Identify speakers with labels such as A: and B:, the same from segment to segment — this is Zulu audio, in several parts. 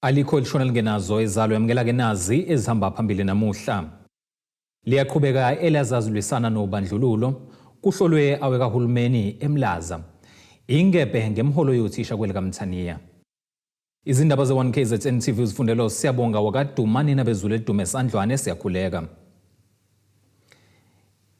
A: Alikho elishona lingenazo ezalo yamukela ke nazi ezihamba phambili namuhla. Liyaqhubeka elazazulwisana nobandlululo kuhlolwe awekahulumeni eMlaza. Ingebhe ngemholo yothisha kwelikaMthaniya. Izindaba ze1KZN TV uzifundelo siyabonga wakadumani nabezulu edume esandlwane siyakhuleka.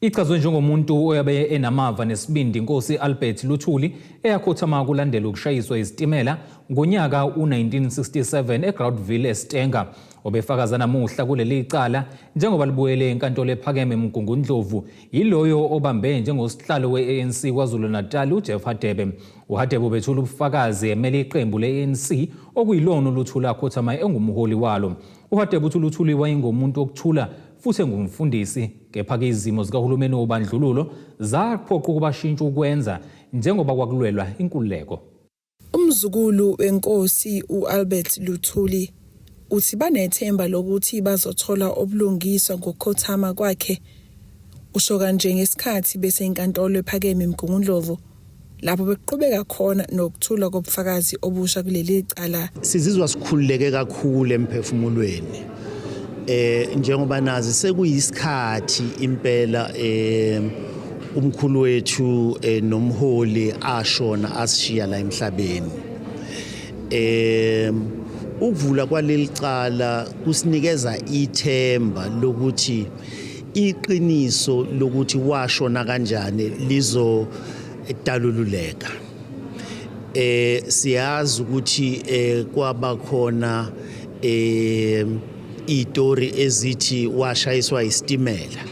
A: Ichazwe njengomuntu oyabe enamava nesibindi inkosi Albert Luthuli eyakhothama kulandela ukushayiswa izitimela ngonyaka u1967 eGroundville eStenga obefakaza namuhla kuleli icala njengoba libuyele enkantolo ephakeme eMgungundlovu yiloyo obambe njengosihlalo weANC kwaZulu Natal uJeff Hadebe. uHadebe ubethula ubufakazi emele iqembu leANC okuyilona uLuthuli akhothama engumholi walo. uHadebe uthi uLuthuli wayengomuntu okuthula futhi engumfundisi kepha ke izimo zikahulumeni obandlululo zaphoqa ukubashintsha ukwenza njengoba kwakulwelwa inkululeko.
B: Umzukulu wenkosi uAlbert Luthuli uthi banethemba lokuthi bazothola obulungiswa ngokukhothama kwakhe. Usho kanje ngesikhathi bese inkantolo ephakeme eMgungundlovu lapho beqhubeka khona nokuthula kobufakazi obusha kuleli cala.
C: Sizizwa sikhululeke kakhulu emphefumulweni. Njengoba nazi sekuyisikhathi impela umkhulu wethu nomholi ashona asishiya la emhlabeni. Ukuvula kwaleli cala kusinikeza ithemba lokuthi iqiniso lokuthi washona kanjani lizo dalululeka. Siyazi ukuthi kwaba khona itori ezithi washayiswa isitimela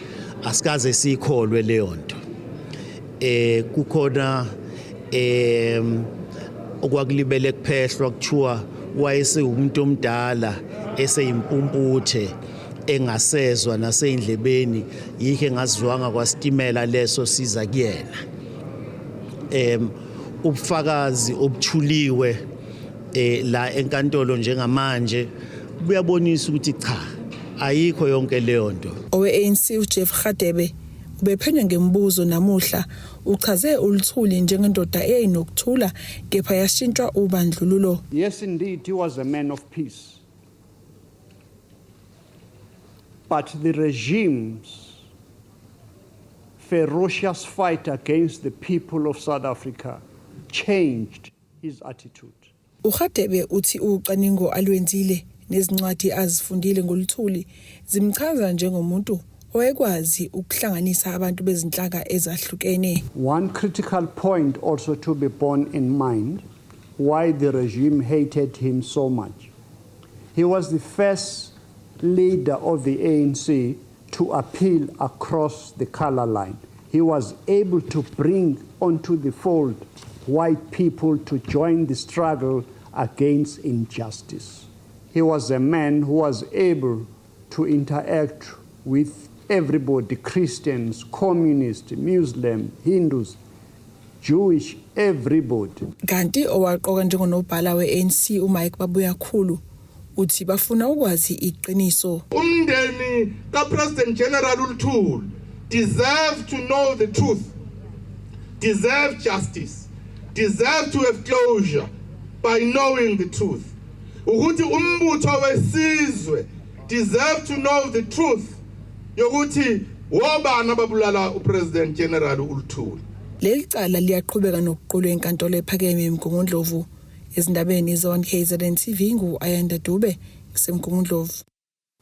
C: asikaze sikholwe leyo nto. Kukhona okwakulibele kuphehlwa kuthiwa wayese umuntu omdala eseyimpumputhe engasezwa nasendlebeni yike ngazwanga kwasitimela leso siza kuyena. Ubufakazi obuthuliwe la enkantolo njengamanje buyabonisa ukuthi cha ayikho yonke leyo nto.
B: OweANC uJeff Hadebe ubephenywa ngemibuzo namuhla uchaze uLuthuli njengendoda eyinokuthula kepha yashintshwa ubandlululo.
D: Yes, indeed, he was a man of peace. But the regime's ferocious fight against the people of South Africa changed his attitude.
B: uHadebe uthi ucwaningo alwenzile nezincwadi azifundile ngoLuthuli zimchaza njengomuntu owekwazi ukuhlanganisa abantu bezinhlaka ezahlukene.
D: One critical point also to be borne in mind why the regime hated him so much. He was the first leader of the ANC to appeal across the color line. He was able to bring onto the fold white people to join the struggle against injustice. He was a man who was able to interact with everybody, Christians, communists, Muslims, Hindus, Jewish, everybody.
B: Kanti owaqoka njengonobhala weANC uMike Babuyakhulu uthi bafuna ukwazi iqiniso.
E: Umndeni kaPresident General uLuthuli deserve to know the truth, deserve justice, deserve to have closure by knowing the truth. Ukuthi umbutho wesizwe deserve to know the truth yokuthi wobani ababulala uPresident General uLuthuli.
B: Leli cala liyaqhubeka nokuqulwa enkantolo ephakeme eMgungundlovu. Ezindabeni ze1KZN TV nguAyanda Dube kuseMgungundlovu.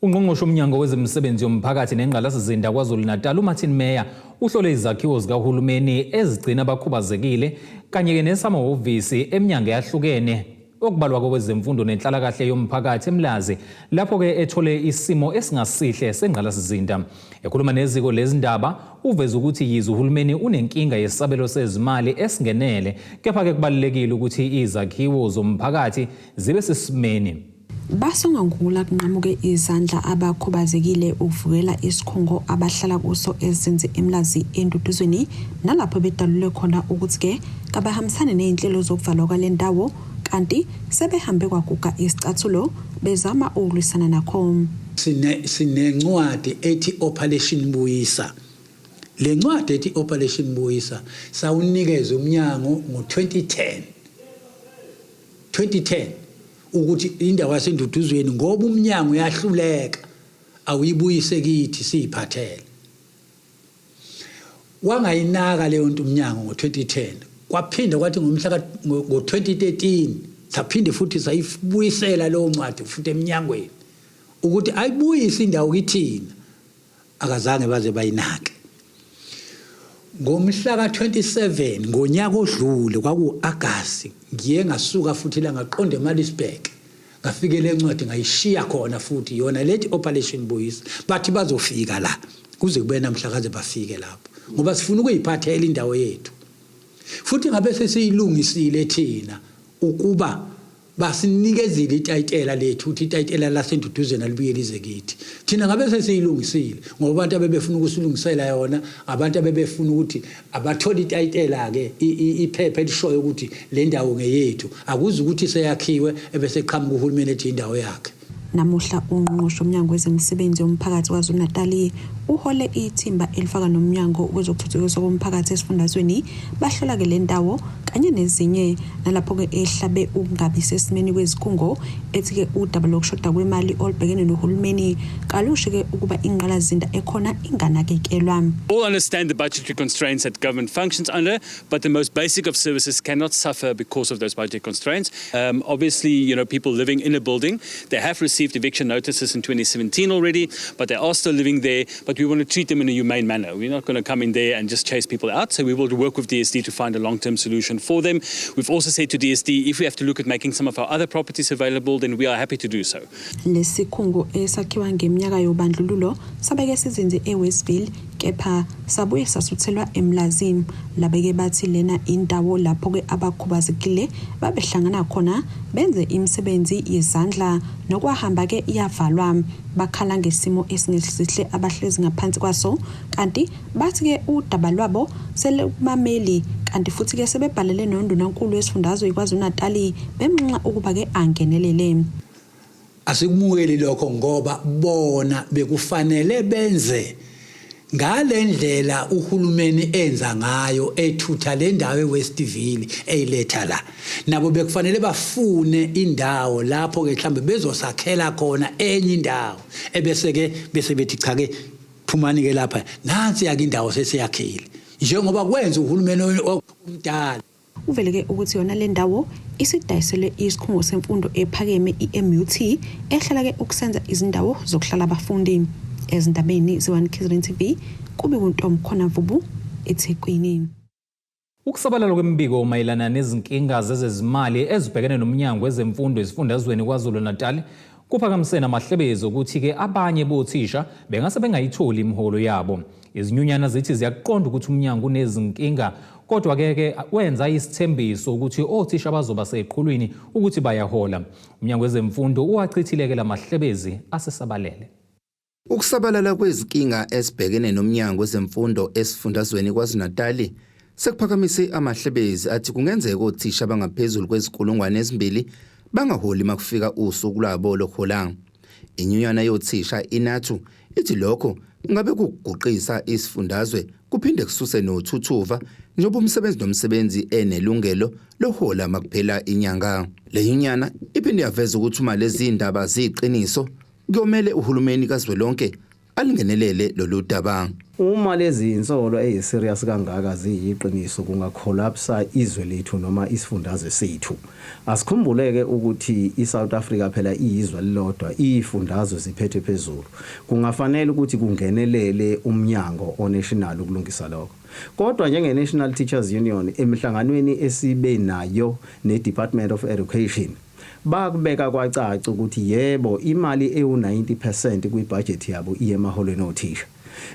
A: Ungqongqoshe umnyango wezemisebenzi yomphakathi nengqalasizinda kwaZulu Natal uMartin Meyer uhlole izakhiwo zikahulumeni ezigcina abakhubazekile kanye ke nesamahhovisi eminyango yahlukene okubalwa kwezemfundo nenhlalakahle yomphakathi eMlazi lapho ke ethole isimo esingasihle sengqalasizinda. Ekhuluma neziko lezindaba uveza ukuthi yizo uhulumeni unenkinga yesabelo sezimali esingenele kepha ke kubalekile ukuthi izakhiwo zomphakathi zibe sesimeni.
F: Basonga ngula kunqamuke izandla abakhubazekile ukuvukela isikhungo abahlala kuso ezinze eMlazi enduduzweni nalapho bedalule khona ukuthi ke kabahambisane nezinhlelo zokuvalwa kwalendawo kanti sebehambe kwaguga isicathulo bezama ukulwisana nakho.
G: Sinencwadi ethi Operation Buyisa. Le ncwadi ethi Operation Buyisa sawunikeza umnyango ngo2010. ukuthi indawo yasenduduzweni ngoba umnyango uyahluleka awuyibuyise kithi siyiphathele. Wangayinaka leyo nto umnyango ngo2010 kwaphinda kwathi ngomhla ngo2013 saphinde futhi sayibuyisela leyo ncwadi futhi eminyangweni ukuthi ayibuyise indawo kithina akazange baze bayinake. Ngomhla ka27 ngonyaka odlule kwaku-Agasti ngiye ngasuka futhi la ngaqonda eMaritzburg ngafike le ncwadi ngayishiya khona futhi yona lethi Operation Buyisa bathi bazofika la kuze kube namhla kaze bafike lapho ngoba sifuna ukuyiphathela indawo yethu futhi ngabe sesiyilungisile thina ukuba basinikezile itayitela lethu uthi itayitela lasenduduzweni alibuye lize kithi thina ngabe sesiyilungisile ngoba abantu abebefuna ukusilungisela yona abantu abebefuna ukuthi abathola itayitela ke iphepha elishoyo ukuthi le ndawo ngeyethu akuzi ukuthi seyakhiwe ebese qhamuka uhulumeni ethi indawo yakhe.
F: Namuhla ungqongqoshe umnyango wezemisebenzi yomphakathi kwaZulu-Natal uhole ithimba elifaka nomnyango wezokuthuthukiswa komphakathi esifundazweni bahlola ke le ndawo kanye nezinye nalapho ke ehlabe ukungabi sesimeni kwezikhungo ethi ke udaba lokushoda kwemali olubhekene nohulumeni kalushe ke ukuba ingqalazinda ekhona inganakekelwa.
H: All understand the budgetary constraints that government functions under, but the most basic of services cannot suffer because of those budgetary constraints. Obviously, people living in a building, they have received eviction notices in 2017 already, but they are still living there, but we want to treat them in a humane manner. We're not going to come in there and just chase people out, so we will work with DSD to find a long-term solution for them. We've also said to DSD, if we have to look at making some of our other properties available, then we are happy to do so.
F: Lesikhungo esakhiwa ngeminyaka yobandlululo sabeke sizinze eWestville kepha sabuye sasuthelwa eMlazini labeke bathi lena indawo lapho ke abakhubazekile babehlangana khona benze imisebenzi yezandla nokwahamba ke iyavalwa bakhala ngesimo esingesihle abahlezi ngaphansi kwaso kanti bathi ke udaba lwabo selubameli kanti futhi ke sebebhalele noNdunankulu wesifundazwe kwaZulu-Natal bemnxa ukuba ke angenelele.
G: Asikumukeli lokho ngoba bona bekufanele benze ngalendlela uhulumeni enza ngayo ethutha le ndawo eWestville eyiletha la nabo bekufanele bafune indawo lapho ke mhlambe bezosakhela khona enye indawo ebese ke bese bethi cha ke phumani ke lapha nansi yake indawo sesiyakhile njengoba kwenza uhulumeni omdala.
F: Uvele ke ukuthi yona le ndawo isidayisele isikhungo semfundo ephakeme iMUT ehlala ke ukusenza izindawo zokuhlala abafundi. Ezindabeni ze1 KZN TV kube kuntombi khona Vubu eThekwini.
A: Ukusabalala kwembiko mayelana nezinkinga zezezimali ezibhekene nomnyango wezemfundo esifundazweni kwaZulu-Natal kuphakamisena amahlebezi ukuthi ke abanye bothisha bengase bengayitholi imiholo yabo. Izinyunyana zithi ziyaqonda ukuthi umnyango unezinkinga kodwa ke wenza isithembiso ukuthi othisha bazoba seqhulwini ukuthi bayahola. Umnyango wezemfundo uwachithileke lamahlebezi asesabalele.
I: Ukusabalala kwezinkinga esibhekene nomnyango wezemfundo esifundazweni kwaZulu-Natal sekuphakamise amahlebezi athi kungenzeka othisha bangaphezulu kwezikulungwane 2 bangaholi makufika usuku lwabo lokholanga. Inyunyana yothisha inathu ithi lokho ngabe kuguqisa isifundazwe kuphinde kususe nothuthuva njengoba umsebenzi nomsebenzi enelungelo lohola makuphela inyanga. Le nyunyana iphinde yaveza ukuthi uma lezi indaba ziqiniso kuyomele uhulumeni kazwelonke alingenelele lolu daba.
J: Uma lezi insolo eziserious kangaka ziyiqiniso kungacollapse izwe lethu noma isifundazwe sethu. Asikhumbuleke ukuthi iSouth Africa phela iyizwe lilodwa, ifundazwe ziphethe phezulu. Kungafanele ukuthi kungenelele umnyango onational ukulungisa lokho. Kodwa njenge National Teachers Union emihlanganweni esibe nayo neDepartment of Education bakubeka kwacaca ukuthi yebo imali ewu90% kwibudget yabo iye emaholweni othisha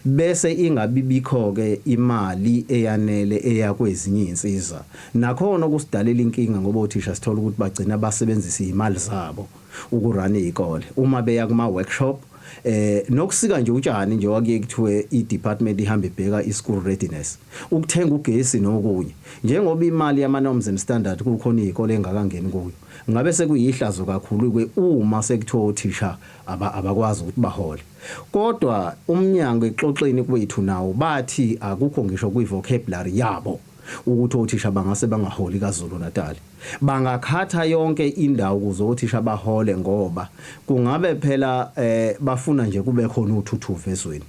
J: bese ingabibikho ke imali eyanele eyakwezinye insiza nakhona kusidalela inkinga ngoba othisha sithola ukuthi bagcina basebenzisa imali zabo ukurana izikole uma beya kuma workshop nokusika nje utshani nje wakuye kuthiwe iDepartment ihamba ibheka ischool readiness ukuthenga ugesi nokunye njengoba imali yama norms and standard kukhona izikole engakangeni kuyo ngabe sekuyihlazo kakhulu kwe uma sekuthiwa othisha abakwazi ukuthi bahole. Kodwa umnyango exoxeni kwethu nawo bathi akukho ngisho kwi vocabulary yabo ukuthi othisha bangase bangaholi kaZulu Natal. Bangakhatha yonke indawo ukuze othisha bahole ngoba kungabe phela bafuna nje kube khona uthuthuva ezweni.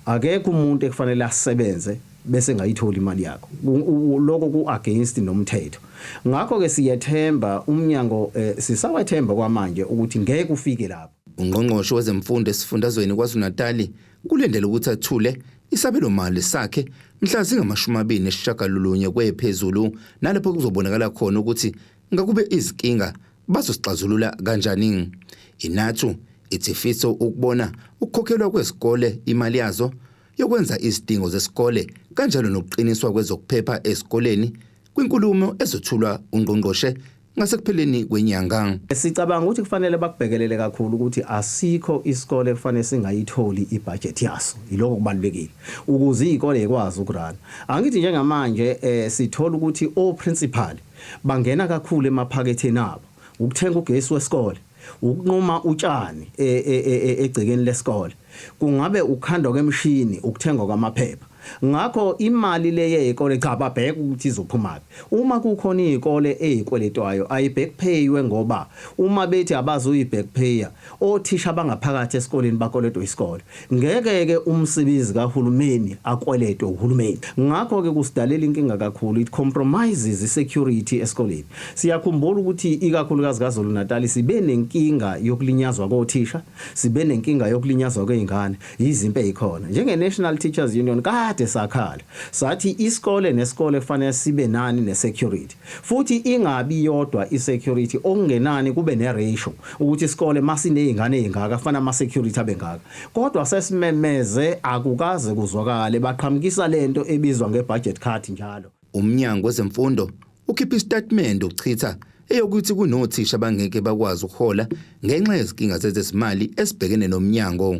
J: Akekho umuntu ekufanele asebenze bese ngayithola imali yakho. Lokho ku against nomthetho. Ngakho ke siyethemba umnyango sisawethemba kwamanje ukuthi ngeke ufike lapho.
I: Ungqongqoshe wezemfundo esifundazweni KwaZulu-Natal kulendele ukuthi athule isabelo mali sakhe mhla zingama-29 kwephezulu nalapho kuzobonakala khona ukuthi ngakube izinkinga bazosixazulula kanjani. INATU ithifisa ukubona ukukhokhelwa kwesikole imali yazo yokwenza izidingo zesikole kanjalo nokuqiniswa kwezokuphepha esikoleni kwinkulumo ezothulwa ungqongqoshe ngasekupheleni kwenyanga.
J: Sicabanga ukuthi kufanele bakubhekelele kakhulu ukuthi asikho isikole kufanele singayitholi ibudget yaso. Yiloko kubalulekile ukuze izikole zikwazi ukurana. Angithi njengamanje sithola ukuthi oprincipal bangena kakhulu emaphaketheni abo ukuthenga ugesi wesikole, ukunquma utshani egcekeni lesikole, kungabe ukukhandwa kwemishini, ukuthengwa kwamaphepha. Ngakho imali le yezikole cha babheka ukuthi izophuma. Uma kukhona izikole ezikweletwayo ayiback paywe ngoba uma bethi abazoyi back payer othisha abangaphakathi esikoleni bakoletwa isikole. Ngeke ke umsebenzi kahulumeni akweletwe uhulumeni. Ngakho ke kusidalela inkinga kakhulu it compromises isecurity esikoleni. Siyakhumbula ukuthi ikakhulukazi kaZulu Natal sibe nenkinga yokulinyazwa kothisha, sibe nenkinga yokulinyazwa kweingane, izimpe ezikhona. Njenge National Teachers Union kade sakhala sathi isikole nesikole kufanele sibe nani nesecurity futhi ingabi yodwa isecurity okungenani kube neratio ukuthi isikole masinezingane ezingaka kufanele ama security abengaka kodwa sesimemeze akukaze kuzwakale baqhamukisa lento ebizwa ngebudget cut njalo.
I: Umnyango wezemfundo ukhipha istatement ukuchitha eyokuthi kunothisha bangeke bakwazi ukuhola ngenxa yezinkinga zezimali esibhekene nomnyango.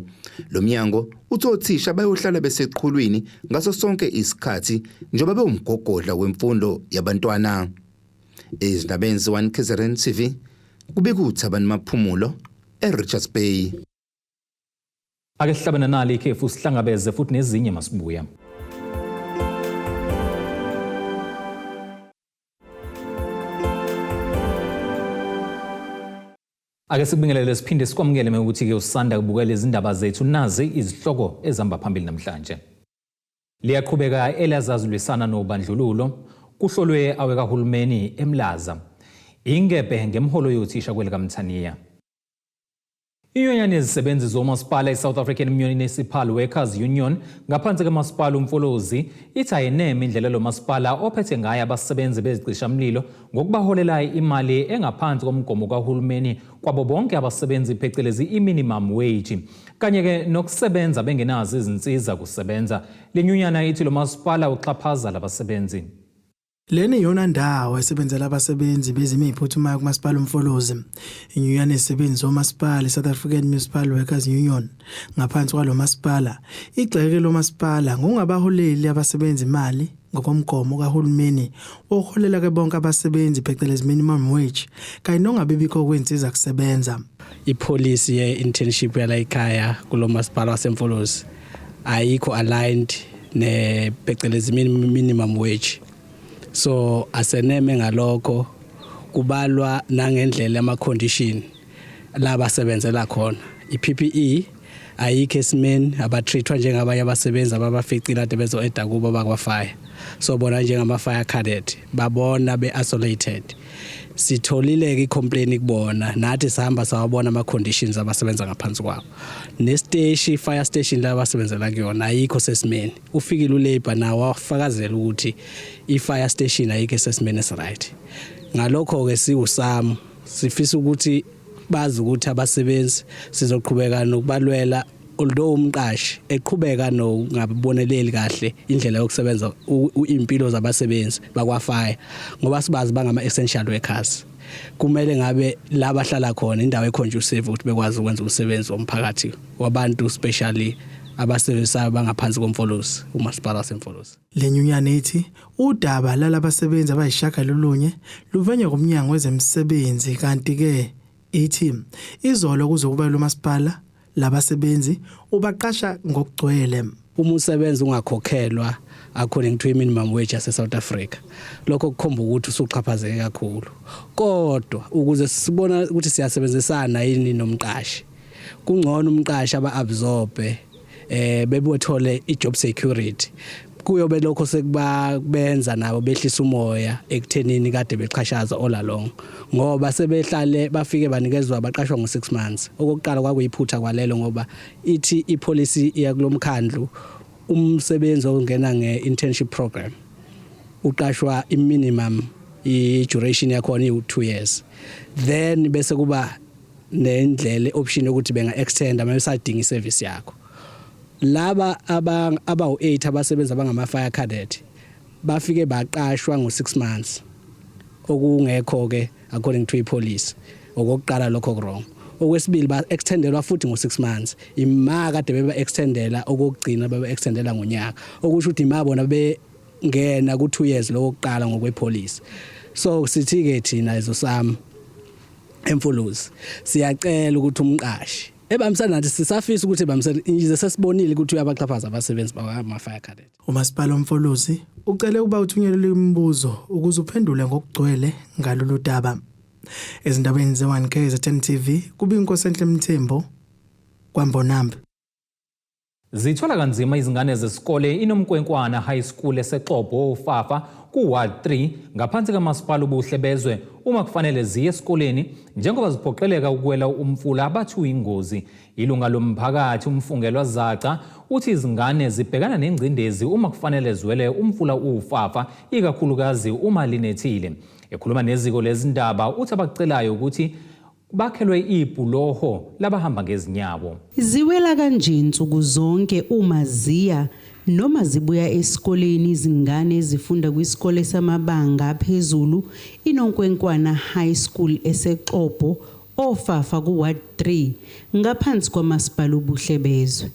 I: Lo mnyango uthi othisha bayohlala beseqhulwini ngaso sonke isikhathi njengoba bewumgogodla wemfundo yabantwana. Ezindabeni ze-1 KZN TV kubekuthi abantu maphumulo eRichards Bay.
A: Ake sihlabana nali ikhefu sihlangabeze futhi nezinye masibuya. Ake sikubingelele siphinde sikwamukele ukuthi ke usanda kubukela izindaba zethu nazi izihloko ezihamba phambili namhlanje. Liyaqhubeka elazazulwisana nobandlululo kuhlolwe aweka hulumeni eMlaza. Ingebhe ngemholo yothisha kwelikaMthaniya. Inyonyane ezisebenzi zomasipala iSouth African Municipal Workers Union ngaphansi kamasipala uMfolozi ithi ayineme indlela lo masipala ophethe ngayo abasebenzi bezicishamlilo ngokubaholela imali engaphansi komgomo kahulumeni kwabo bonke abasebenzi phecelezi i-minimum wage kanye ke nokusebenza bengenazo izinsiza kusebenza. Lenyunyana ithi lo masipala uxhaphaza labasebenzi.
K: Leni yona ndawo esebenzela abasebenzi bezimo eziphuthumayo kumasipala uMfolozi. Inyunyane esebenzi zomasipala South African Municipal Workers Union ngaphansi kwalo masipala igxeke lo masipala ngokungabaholeli abasebenzi imali ngokomgomo kahulumeni oholela ke bonke abasebenzi phecelezi minimum wage kanye nongabibikho kwenziza kusebenza.
L: Ipolicy ye-internship yala ekhaya kulo masipala waseMfolozi ayikho aligned ne phecelezi minimum wage. So aseneme ngalokho kubalwa nangendlela ama condition laba sebenzela khona. iPPE ayikho esimeni abatreatwa njengabanye abasebenzi ababaficile ade bezoeda kubo bakwa fire. So bona njengama fire cadet babona be isolated. Sitholile ke complaint kubona nathi sihamba sawabona ama conditions abasebenza ngaphansi kwabo. Nestation fire station la basebenzela kuyona ayikho sesimeni. Ufikile uLabor nawo wafakazela ukuthi i-fire station ayikho sesimeni esiright. Ngalokho ke siwusamo sifisa ukuthi bazi ukuthi abasebenzi sizoqhubeka nokubalwela although umqashi eqhubeka nongaboneleli kahle indlela yokusebenza impilo zabasebenzi bakwafire ngoba sibazi bangama essential workers kumele ngabe labahlala khona indawo econducive ukuthi bekwazi ukwenza umsebenzi womphakathi wabantu especially abasebenzayo bangaphansi komfolozi umasipala waseMfolozi.
K: Lenyunyane ithi udaba lalabasebenzi abayishagalolunye luvenywa kumnyango wezemisebenzi kanti ke ithi izolo kuzokuba lo masipala labasebenzi ubaqasha ngokugcwele.
L: uma usebenza ungakhokhelwa according to minimum wage yase South Africa lokho kukhomba ukuthi usuqhaphazeke kakhulu kodwa ukuze sibona ukuthi siyasebenzisana yini nomqashi kungcono umqashi aba-absorbe bebothole i-job security kuyobe lokho sekubenza nabo behlisa umoya ekuthenini kade beqhashaza all along ngoba sebehlale bafike banikezwa baqashwa ngo6 months okokuqala kwakuyiphutha kwalelo ngoba ithi ipolicy yakulomkhandlu umsebenzi ongena nge-internship program uqashwa i-minimum i-duration yakhona i-2 years then bese kuba nendlela option ukuthi benga-extend amasadinga i-service yakho laba aba-8 abasebenza abangama-fire cadet bafike baqashwa ngo6 months okungekho-ke according to ipolice okokuqala lokho wrong okwesibili ba-extendelwa futhi ngo6 months ima kade beba-extendela okugcina beba-extendela ngonyaka okusho ukuthi ima bona bengena ku2 years lokuqala ngokwepolice so sithi-ke thina ezosam Emfuluzi siyacela ukuthi umqashi ebamsana nathi sisafisa ukuthi ebamsana yize sesibonile ukuthi uyabaxhaphaza abasebenzi bama-fire cadet.
K: uMasipala Mfuluzi ucele ukuba uthunyelele imibuzo ukuze uphendule ngokugcwele ngalolu daba. Ezindabeni ze1 KZN TV kuba iNkosenhle Mthembu kwaMbonambi.
A: Zithola kanzima izingane zesikole iNomkwenkwana High School eseXhobo uFafa ku-Ward 3 ngaphansi kaMasipala uBuhle Bezwe uma kufanele ziye esikoleni njengoba ziphoqeleka ukuwela umfula abathu ingozi. Ilunga lomphakathi umfungelwa Zaca uthi izingane zibhekana nengcindezi uma kufanele ziwele umfula uFafa ikakhulukazi uma linethile. Ekhuluma neziko lezindaba uthi abacelayo ukuthi bakhelwe ibhuloho labahamba ngezinyawo.
M: Ziwela kanje insuku zonke uma ziya noma zibuya esikoleni izingane ezifunda kwisikole samabanga aphezulu iNomkwenkwana High School eseXhobo oFafa ku-Ward 3 ngaphansi kwaMasipala uBuhle Bezwe.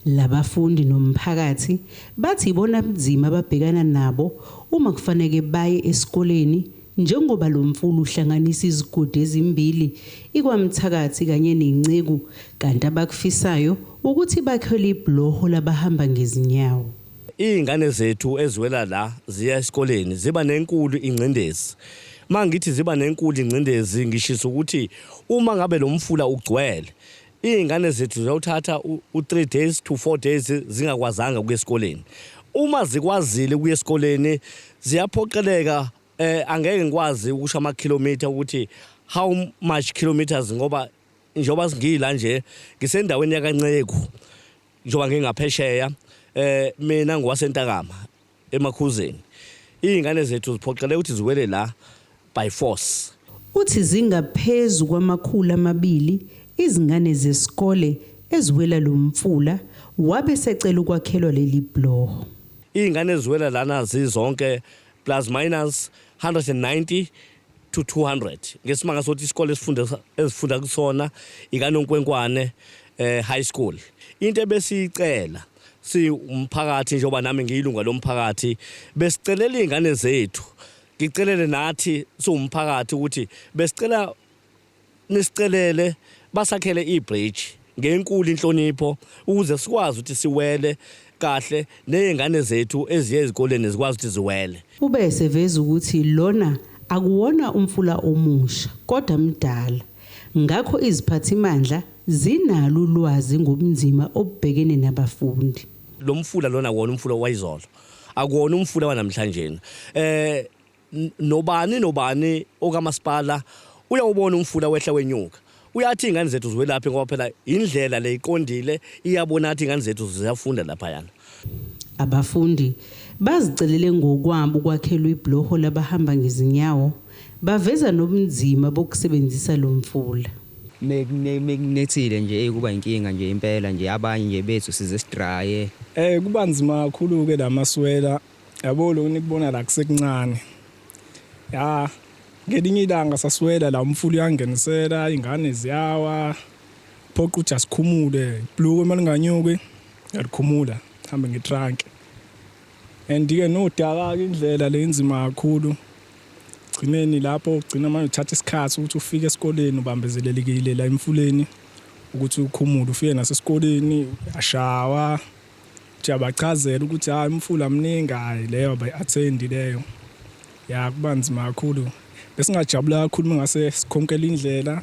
M: Labafundi nomphakathi bathi ibona nzima ababhekana nabo uma kufanele baye esikoleni njengoba lo mfulu uhlanganisa izigodi ezimbili ikwamthakathi kanye nencegu kanti abakufisayo ukuthi bakhele ibhuloho labahamba ngezinyawo.
N: Izingane zethu eziwela la ziya esikoleni ziba nenkulu ingcindezi. Mangithi ziba nenkulu ingcindezi ngishisa ukuthi uma ngabe lo mfula ugcwele izingane zethu ziyothatha u3 days to 4 days zingakwazanga ukuya esikoleni. Uma zikwazile ukuya esikoleni ziyaphoqeleka angeke ngikwazi ukusho ama-kilometer ukuthi how much kilometers ngoba njoba ngila nje ngisendaweni yakaNcegu njoba ngingaphesheya mina ngwasentakama emakhuzeni. Izingane zethu ziphoqeleka ukuthi ziwele la by force.
M: Uthi zingaphezulu kwama200 izingane zesikole eziwela lo mfula wabe secela ukwakhelwa leli bhuloho.
N: Izingane eziwela lana zizonke plus minus 190 to 200 ngesimanga sothi isikole esifunda kusona ikaNomkwenkwane High School. Into ebesicela si umphakathi njengoba nami ngiyilunga lomphakathi besicelela izingane zethu ngicelele nathi siwumphakathi ukuthi besicela nisicelele basakhele ibridge ngenkulu inhlonipho ukuze sikwazi ukuthi siwele kahle nezingane zethu eziye ezikoleni zikwazi ukuthi ziwele.
M: Ube seveza ukuthi lona akuwona umfula omusha kodwa mdala ngakho iziphathimandla zinalo ulwazi ngobunzima obhekene nabafundi.
N: Lo mfula lona wona umfula wayizolo akuwona umfula wanamhlanje. Nobani okaMasipala uyawubona umfula wehla wenyuka. Uyathi ingane zethu ziwelaphe ngoba phela indlela le iqondile iyabona ukuthi ingane zethu ziyafunda lapha yana.
M: Abafundi bazicelele ngokwabo ukwakhelwa ibhuloho labahamba ngezinyawo baveza nobunzima bokusebenzisa lo mfula.
O: Mekunethile nje kuba inkinga nje impela nje abanye nje bethu size sidraye.
P: Kuba nzima kakhulu ke lamaswela yabo lo nikubona la kusekuncane. Ya ngelinye ilanga saswela la umfula uyangenisela ingane ziyawa phoqa ukuthi asikhumule ibhuloho emalinganyuke yalikhumula hambe ngetrunk. Andike nodaka indlela lenzima kakhulu. Gcineni lapho ugcina manje uthatha isikhathi ukuthi ufike esikoleni ubambezelelekile la emfuleni ukuthi ukhumule ufike nasesikoleni ashawa ukuthi abachazela ukuthi hayi umfula mningi hayi leyo bayi-attend leyo ya kuba nzima kakhulu besingajabula kakhulu mangase sikhonkele indlela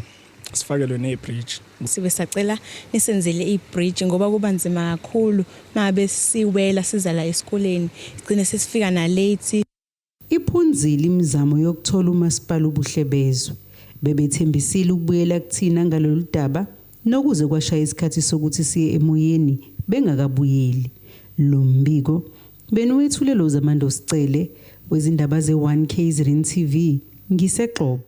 P: sifakelwe ne-bridge.
Q: Sibe sacela nisenzele i-bridge ngoba kuba nzima kakhulu mabe siwela siza la esikoleni sigcine sesifika na late.
M: Iphunzile imizamo yokuthola umasipala ubuhle bezwe. Bebethembisile ukubuyela kuthina ngalolu daba nokuze kwashaya isikhathi sokuthi siye emoyeni bengakabuyeli. Lo mbiko benuwethulelo zamando sicele wezindaba ze1 KZN TV ngiseXhobo.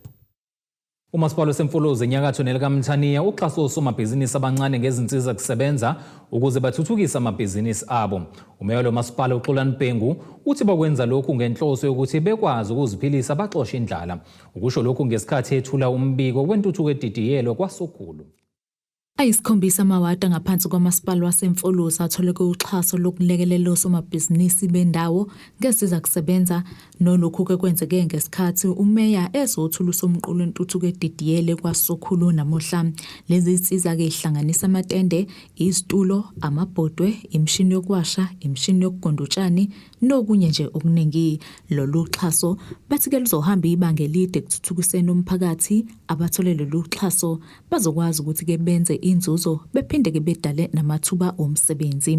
A: Umasipala waseMfolozi enyakatho nelikaMthaniya uxhaso osomabhizinisi abancane ngezinsiza kusebenza ukuze bathuthukise amabhizinisi abo. Umeya lomasipala uXolani Bhengu uthi bakwenza lokhu ngenhloso yokuthi bekwazi ukuziphilisa baxoshe indlala. Ukusho lokhu ngesikhathi ethula umbiko wentuthuko edidiyelwe kwaSokhulu.
R: Ayisikhombisa amawadi ngaphansi kwamasipala waseMfolozi atholeke uxhaso lokulekelela osomabhizinisi bendawo ngesiza kusebenza nolokhu kwenzeke ngesikhathi umeya ezothula usomqulu wentuthuko edidiyelwe kwaSokhulu namuhla. Lezi insiza ke ihlanganisa amatende, izitulo, amabhodwe, imishini yokwasha, imishini yokugonda utshani nokunye nje okuningi. Lolu xhaso bathi ke luzohamba ibanga elide ekuthuthukiseni umphakathi. Abathole lolu xhaso bazokwazi ukuthi ke benze inzuzo bephinde ke bedale namathuba omsebenzi.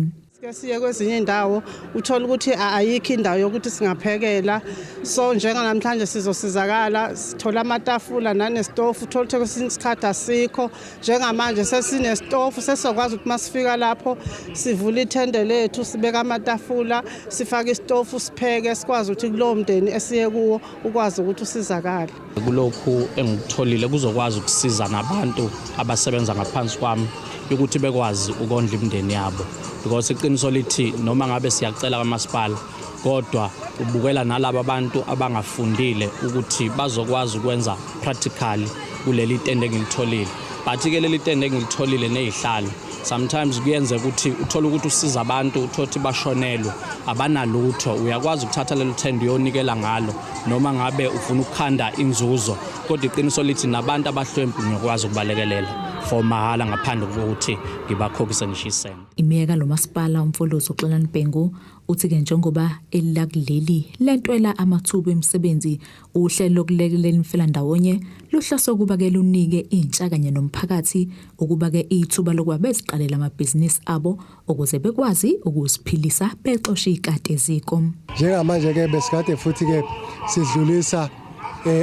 S: Siye kwezinye indawo uthola ukuthi ayikho indawo yokuthi singaphekela, so njengamhlanje sizosizakala sithola amatafula nanesitofu. Uthola ukuthi kwesinye isikhathi asikho, njengamanje sesinesitofu sesizokwazi ukuthi masifika lapho sivula ithende lethu sibeka amatafula sifake isitofu sipheke sikwazi ukuthi kulowo mndeni esiye kuwo ukwazi ukuthi usizakale.
T: Kulokhu engikutholile kuzokwazi ukusiza nabantu abasebenza ngaphansi kwami ukuthi bekwazi ukondla imindeni yabo, because iqiniso lithi noma ngabe siyacela kamasipala kodwa ubukela nalabo abantu abangafundile ukuthi bazokwazi ukwenza practically kuleli tende engilitholile. But ke leli tende engilitholile nezihlalo sometimes kuyenza ukuthi uthola ukuthi usiza abantu uthothi bashonelwe abanalutho. Uyakwazi ukuthatha lelo tende uyonikela ngalo noma ngabe ufuna ukukhanda inzuzo, kodwa iqiniso lithi nabantu abahlwempu ngiyakwazi ukubalekelela for mahala ngaphandle kokuthi ngibakhokhise ngisho isenti.
R: Imeya lomasipala uMfolozi uXolani Bhengu uthi ke njengoba elakuleli lentwela amathuba emisebenzi uhlelo lokulekelela imfelandawonye luhlaso ukuba ke lunike intsha kanye nomphakathi ukuba ke ithuba lokwa beziqalela amabhizinisi abo ukuze bekwazi ukuziphilisa bexoshe ikade eziko.
U: Njengamanje ke besikade futhi ke sidlulisa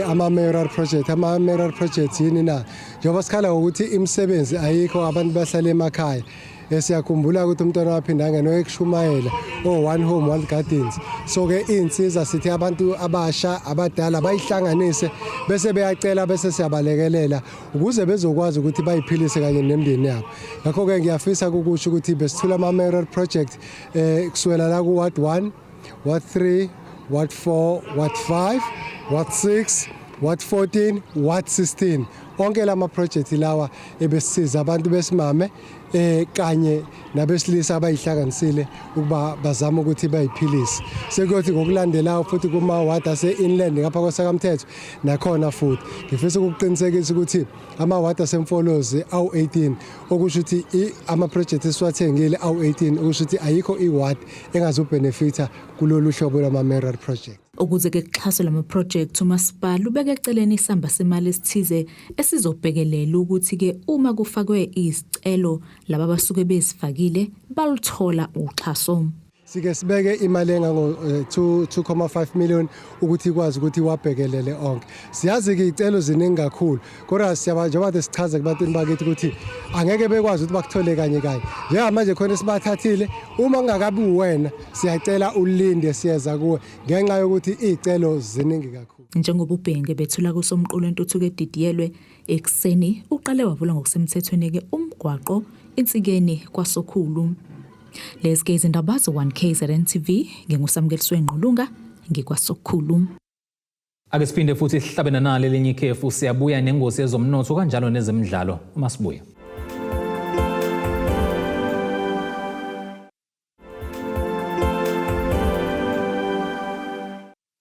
U: ama-mayoral project. Ama-mayoral project yini na? Njengoba sikhala ukuthi imisebenzi ayikho, abantu bahlala emakhaya. Siyakhumbula ukuthi umntwana waphinda angena ekushumayela one home one gardens. So ke insiza sithi abantu abasha abadala bayihlanganise bese beyacela bese siyabalekelela ukuze bezokwazi ukuthi bayiphilise kanye nemndeni yabo. Ngakho ke ngiyafisa ukusho ukuthi besithula ama-mayoral project kuswela la ku Ward 1, Ward 3, Ward 4, Ward 5, Ward 6, Ward 14, Ward 16. Onke lama project lawa ebesiza abantu besimame kanye nabesilisa abayihlanganisile ukuba bazama ukuthi bayiphilise. Sekuthi ngokulandelayo futhi kuma ward ase inland ngapha kwaSakamthetho nakhona futhi ngifisa ukuqinisekisa ukuthi ama ward aseMfolozi awu18 okusho ukuthi ama project esiwathengile awu18 okusho ukuthi ayikho iward engazobenefita kulolu hlobo lama-mayoral project.
R: Ukuze ke kuxhaswe lama project umasipala ubeke eceleni isamba semali esithize esizobhekelela ukuthi ke uma kufakwe izicelo laba basuke bezifakile baluthola uxhaso.
U: Sike sibeke imali engango 2.5 million ukuthi ikwazi ukuthi wabhekelele onke. Siyazi ke icelo ziningi kakhulu kodwa siyabanjwa sichaze kubantwini bakithi ukuthi angeke bekwazi ukuthi bakuthole kanye kanye. Njengamanje khona sibathathile uma ngakabi wena siyacela ulinde siyeza kuwe ngenxa yokuthi izicelo ziningi kakhulu.
R: Njengoba uBhenge bethula kusomqulu wentuthuko edidiyelwe ekseni uqale wavula ngokusemthethweni ke umgwaqo insikeni kwaSokhulu. Lezi izindaba zo1 KZN TV ngingusamkeliswe Nqulunga ngikwaSokhulu.
A: Ake siphinde futhi sihlabena nalo elinye ikhefu siyabuya nengosi yezomnotho kanjalo nezemidlalo uma sibuya.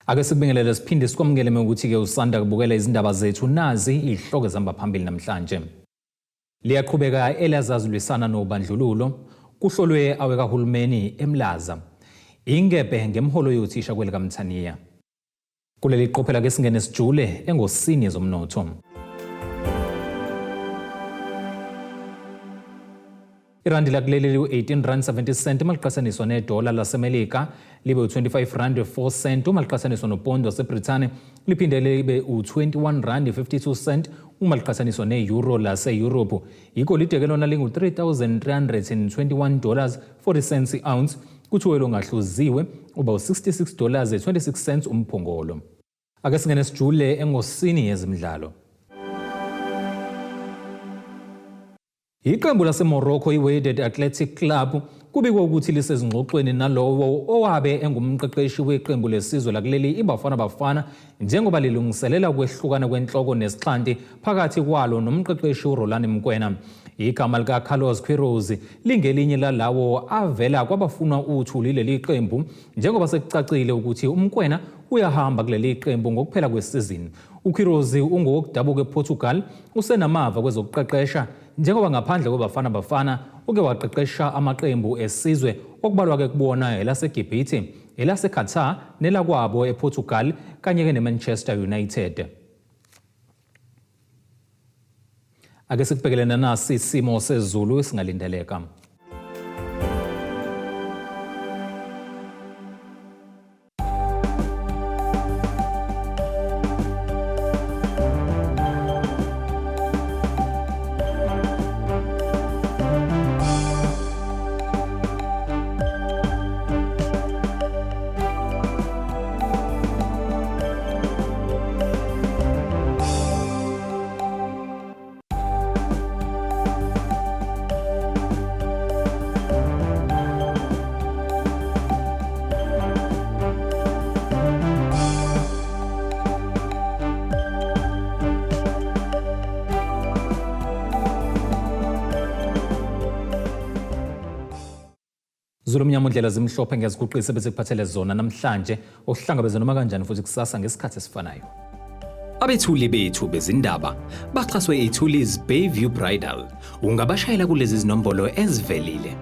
A: Ake sikubingelele siphinde sikwamukele ukuthi ke usanda kubukela izindaba zethu nazi ihloko ezihamba phambili namhlanje. Liyaqhubeka elazazulwisana nobandlululo kuhlolwe awekahulumeni eMlaza. Ingebhe ngemholo yothisha kwelikaMthaniya. Kuleli qophela ke singene sijule engosini zomnotho. Irandi lakuleli u-18.70 maliqhathaniswa nedola laseMelika libe u-25.04 uma liqhathaniswa nopondo waseBrithani liphinde libe u-21.52 uma liqhathaniswa ne-euro lase-Europe. Igolide ke lona lingu-$3,321.40 i-ounce, kuthi oil ongahluziwe uba u-$66.26 umphongolo. Ake singene sijule engosini yezimidlalo. Iqembu laseMorocco iWydad Athletic Club kubikwa ukuthi lisezingxoxweni nalowo owabe engumqeqeshi weqembu lesizwe lakuleli iBafana Bafana njengoba lilungiselela ukwehlukana kwenhloko nesixhanti phakathi kwalo nomqeqeshi uRolani Mkwena. Igama lika Carlos Queiroz lingelinye lalawo avela kwabafuna uthuli leli qembu njengoba sekucacile ukuthi uMkwena uyahamba kuleli qembu ngokuphela kwesizini. uQueiroz ungowokudabuka ePortugal usenamava kwezokuqeqesha njengoba ngaphandle kweBafana Bafana uke waqeqesha amaqembu esizwe okubalwa ke kubona elaseGibhithe, elaseQatar nelakwabo ePortugal kanye ke neManchester United. Ake sikubhekelena nasi isimo sezulu esingalindeleka. Zulumnyama indlela zimhlophe ngezikuqisa bese kuphathele zona namhlanje okuhlangabezana noma kanjani futhi kusasa ngesikhathi esifanayo.
C: Abethuli bethu bezindaba baxhaswe iThulis Bayview Bridal. Ungabashayela kulezi zinombolo ezivelile.